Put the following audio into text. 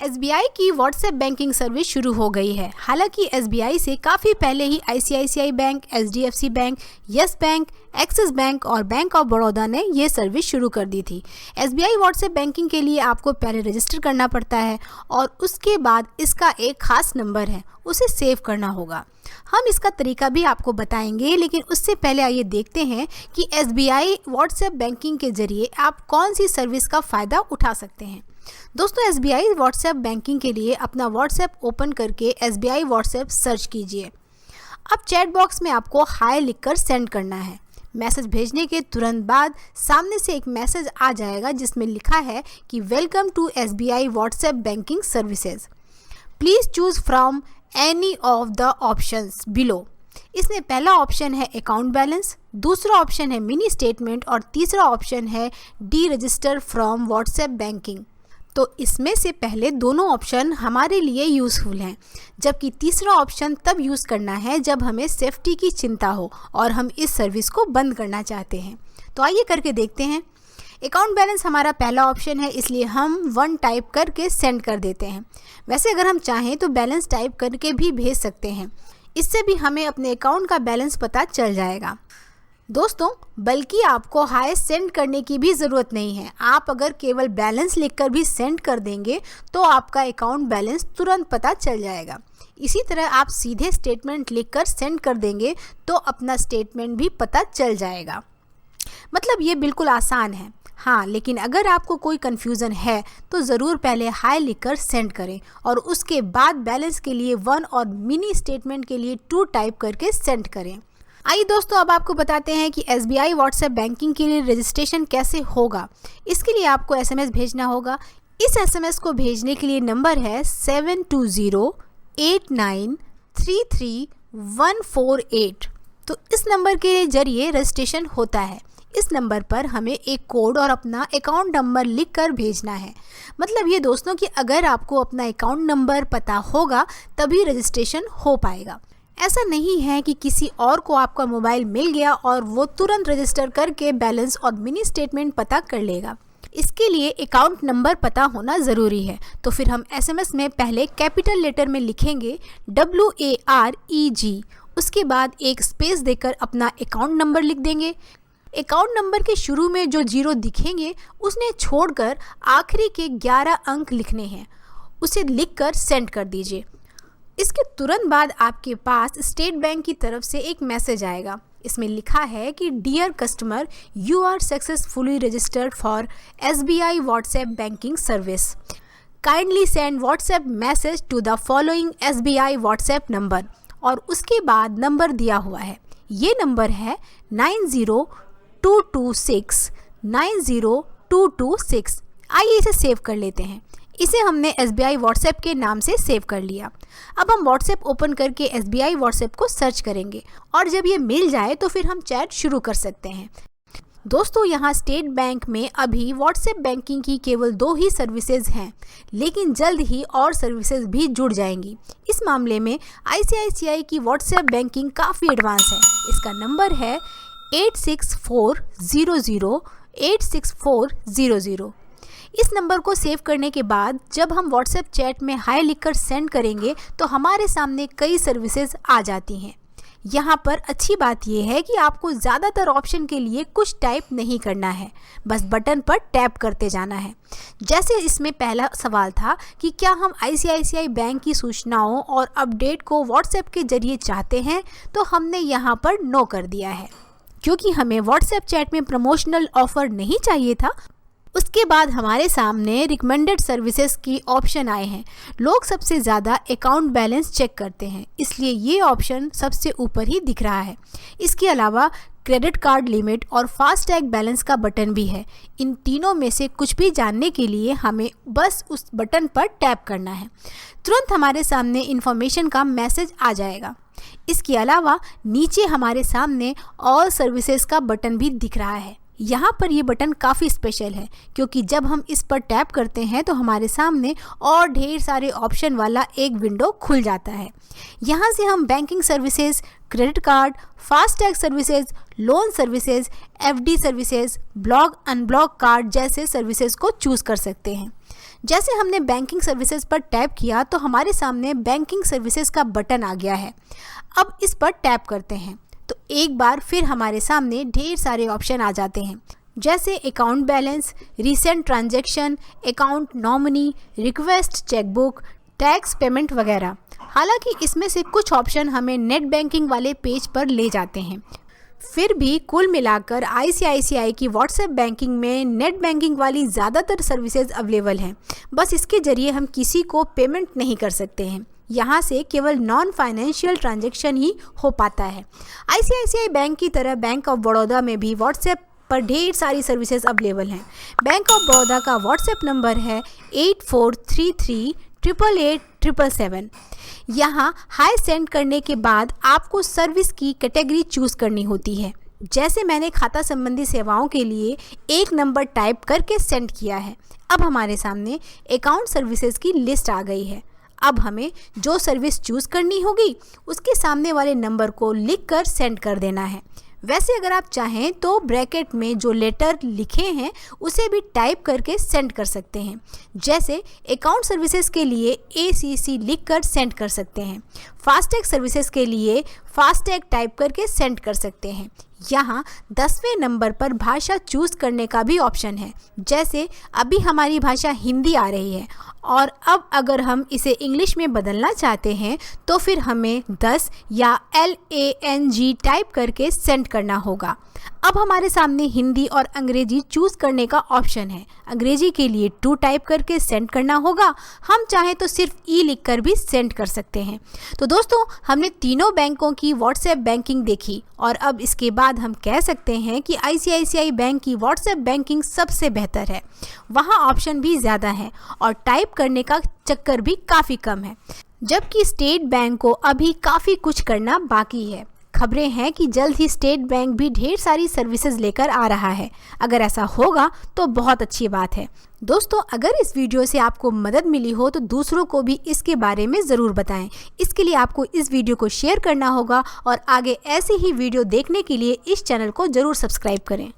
SBI की WhatsApp banking service शुरू हो गई है। हालांकि एसबीआई से काफ़ी पहले ही ICICI bank, HDFC bank, Yes bank, Axis bank और बैंक ऑफ बड़ौदा ने ये सर्विस शुरू कर दी थी। एसबीआई व्हाट्सएप बैंकिंग के लिए आपको पहले रजिस्टर करना पड़ता है और उसके बाद इसका एक खास नंबर है, उसे सेव करना होगा। हम इसका तरीका भी आपको बताएंगे, लेकिन उससे पहले आइए देखते हैं कि एसबीआई व्हाट्सएप बैंकिंग के जरिए आप कौन सी सर्विस का फ़ायदा उठा सकते हैं। दोस्तों, एसबीआई व्हाट्सएप बैंकिंग के लिए अपना व्हाट्सएप ओपन करके एसबीआई व्हाट्सएप सर्च कीजिए। अब चैट बॉक्स में आपको हाय लिखकर सेंड करना है। मैसेज भेजने के तुरंत बाद सामने से एक मैसेज आ जाएगा जिसमें लिखा है कि welcome to SBI WhatsApp banking services, please choose from any of the options below. इसमें पहला ऑप्शन है अकाउंट बैलेंस, दूसरा ऑप्शन है मिनी स्टेटमेंट और तीसरा ऑप्शन है deregister from WhatsApp banking. तो इसमें से पहले दोनों ऑप्शन हमारे लिए यूज़फुल हैं, जबकि तीसरा ऑप्शन तब यूज़ करना है जब हमें सेफ्टी की चिंता हो और हम इस सर्विस को बंद करना चाहते हैं। तो आइए करके देखते हैं। अकाउंट बैलेंस हमारा पहला ऑप्शन है, इसलिए हम 1 टाइप करके सेंड कर देते हैं। वैसे अगर हम चाहें तो बैलेंस टाइप करके भी भेज सकते हैं, इससे भी हमें अपने अकाउंट का बैलेंस पता चल जाएगा। दोस्तों, बल्कि आपको हाय सेंड करने की भी ज़रूरत नहीं है। आप अगर केवल बैलेंस लिखकर भी सेंड कर देंगे तो आपका अकाउंट बैलेंस तुरंत पता चल जाएगा। इसी तरह आप सीधे स्टेटमेंट लिखकर सेंड कर देंगे तो अपना स्टेटमेंट भी पता चल जाएगा। मतलब ये बिल्कुल आसान है। हाँ, लेकिन अगर आपको कोई कन्फ्यूज़न है तो ज़रूर पहले हाय लिखकर सेंड करें और उसके बाद बैलेंस के लिए 1 और मिनी स्टेटमेंट के लिए 2 टाइप करके सेंड करें। आइए दोस्तों, अब आपको बताते हैं कि एसबीआई व्हाट्सएप बैंकिंग के लिए रजिस्ट्रेशन कैसे होगा। इसके लिए आपको एसएमएस भेजना होगा। इस एसएमएस को भेजने के लिए नंबर है 7208933148। तो इस नंबर के जरिए रजिस्ट्रेशन होता है। इस नंबर पर हमें एक कोड और अपना अकाउंट नंबर लिखकर भेजना है। मतलब ये दोस्तों कि अगर आपको अपना अकाउंट नंबर पता होगा तभी रजिस्ट्रेशन हो पाएगा। ऐसा नहीं है कि किसी और को आपका मोबाइल मिल गया और वो तुरंत रजिस्टर करके बैलेंस और मिनी स्टेटमेंट पता कर लेगा। इसके लिए अकाउंट नंबर पता होना ज़रूरी है। तो फिर हम एसएमएस में पहले कैपिटल लेटर में लिखेंगे WAREG, उसके बाद एक स्पेस देकर अपना अकाउंट नंबर लिख देंगे। अकाउंट नंबर के शुरू में जो 0 दिखेंगे उसने छोड़कर आखिरी के 11 अंक लिखने हैं, उसे लिखकर सेंड कर दीजिए। इसके तुरंत बाद आपके पास स्टेट बैंक की तरफ से एक मैसेज आएगा। इसमें लिखा है कि dear customer, you are successfully registered for SBI WhatsApp banking service, kindly send WhatsApp message to the following SBI WhatsApp number. और उसके बाद नंबर दिया हुआ है। ये नंबर है 90226902226। आइए इसे सेव कर लेते हैं। इसे हमने एसबीआई व्हाट्सएप के नाम से सेव कर लिया। अब हम व्हाट्सएप ओपन करके एसबीआई व्हाट्सएप को सर्च करेंगे और जब ये मिल जाए तो फिर हम चैट शुरू कर सकते हैं। दोस्तों, यहाँ स्टेट बैंक में अभी व्हाट्सएप बैंकिंग की केवल 2 ही सर्विसेज हैं, लेकिन जल्द ही और सर्विसेज भी जुड़ जाएंगी। इस मामले में आईसीआईसीआई की व्हाट्सएप बैंकिंग काफ़ी एडवांस है। इसका नंबर है 8640086400। इस नंबर को सेव करने के बाद जब हम व्हाट्सएप चैट में हाय लिखकर सेंड करेंगे तो हमारे सामने कई सर्विसेज आ जाती हैं। यहाँ पर अच्छी बात यह है कि आपको ज़्यादातर ऑप्शन के लिए कुछ टाइप नहीं करना है, बस बटन पर टैप करते जाना है। जैसे इसमें पहला सवाल था कि क्या हम आईसीआईसीआई बैंक की सूचनाओं और अपडेट को व्हाट्सएप के जरिए चाहते हैं, तो हमने यहाँ पर नो कर दिया है क्योंकि हमें व्हाट्सएप चैट में प्रमोशनल ऑफ़र नहीं चाहिए था। उसके बाद हमारे सामने रिकमेंडेड सर्विसेज की ऑप्शन आए हैं। लोग सबसे ज़्यादा अकाउंट बैलेंस चेक करते हैं, इसलिए ये ऑप्शन सबसे ऊपर ही दिख रहा है। इसके अलावा क्रेडिट कार्ड लिमिट और फास्टैग बैलेंस का बटन भी है। इन तीनों में से कुछ भी जानने के लिए हमें बस उस बटन पर टैप करना है। तुरंत हमारे सामने इन्फॉर्मेशन का मैसेज आ जाएगा। इसके अलावा नीचे हमारे सामने ऑल सर्विसेज का बटन भी दिख रहा है। यहाँ पर ये बटन काफ़ी स्पेशल है क्योंकि जब हम इस पर टैप करते हैं तो हमारे सामने और ढेर सारे ऑप्शन वाला एक विंडो खुल जाता है। यहाँ से हम banking services, credit card, FASTag services, loan services, FD services, block unblock card जैसे सर्विसेज को चूज़ कर सकते हैं। जैसे हमने बैंकिंग सर्विसेज पर टैप किया तो हमारे सामने बैंकिंग सर्विसेज का बटन आ गया है। अब इस पर टैप करते हैं तो एक बार फिर हमारे सामने ढेर सारे ऑप्शन आ जाते हैं, जैसे account balance, recent transaction, account nominee, request chequebook, tax payment वगैरह। हालांकि इसमें से कुछ ऑप्शन हमें नेट बैंकिंग वाले पेज पर ले जाते हैं। फिर भी कुल मिलाकर ICICI की व्हाट्सएप बैंकिंग में नेट बैंकिंग वाली ज़्यादातर सर्विसेज अवेलेबल हैं। बस इसके ज़रिए हम किसी को पेमेंट नहीं कर सकते हैं। यहाँ से केवल नॉन फाइनेंशियल ट्रांजैक्शन ही हो पाता है। ICICI बैंक की तरह बैंक ऑफ बड़ौदा में भी व्हाट्सएप पर ढेर सारी सर्विसेज अवेलेबल हैं। बैंक ऑफ बड़ौदा का व्हाट्सएप नंबर है 8433888777। यहाँ हाई सेंड करने के बाद आपको सर्विस की कैटेगरी चूज़ करनी होती है। जैसे मैंने खाता संबंधी सेवाओं के लिए एक नंबर टाइप करके सेंड किया है। अब हमारे सामने अकाउंट सर्विसेज की लिस्ट आ गई है। अब हमें जो सर्विस चूज़ करनी होगी उसके सामने वाले नंबर को लिख कर सेंड कर देना है। वैसे अगर आप चाहें तो ब्रैकेट में जो लेटर लिखे हैं उसे भी टाइप करके सेंड कर सकते हैं। जैसे अकाउंट सर्विसेज के लिए ACC लिख कर सेंड कर सकते हैं। फास्टैग सर्विसेज के लिए फास्टैग टाइप करके सेंड कर सकते हैं। यहाँ 10वें नंबर पर भाषा चूज़ करने का भी ऑप्शन है। जैसे अभी हमारी भाषा हिंदी आ रही है और अब अगर हम इसे इंग्लिश में बदलना चाहते हैं तो फिर हमें 10 या LANG टाइप करके सेंड करना होगा। अब हमारे सामने हिंदी और अंग्रेजी चूज़ करने का ऑप्शन है। अंग्रेजी के लिए 2 टाइप करके सेंड करना होगा। हम चाहें तो सिर्फ E लिख कर भी सेंड कर सकते हैं। तो दोस्तों, हमने तीनों बैंकों की व्हाट्सएप बैंकिंग देखी और अब इसके बाद हम कह सकते हैं कि ICICI बैंक की व्हाट्सएप बैंकिंग सबसे बेहतर है। वहाँ ऑप्शन भी ज़्यादा है और टाइप करने का चक्कर भी काफ़ी कम है, जबकि स्टेट बैंक को अभी काफ़ी कुछ करना बाकी है। खबरें हैं कि जल्द ही स्टेट बैंक भी ढेर सारी सर्विसेज लेकर आ रहा है। अगर ऐसा होगा तो बहुत अच्छी बात है। दोस्तों, अगर इस वीडियो से आपको मदद मिली हो तो दूसरों को भी इसके बारे में ज़रूर बताएं। इसके लिए आपको इस वीडियो को शेयर करना होगा और आगे ऐसी ही वीडियो देखने के लिए इस चैनल को ज़रूर सब्सक्राइब करें।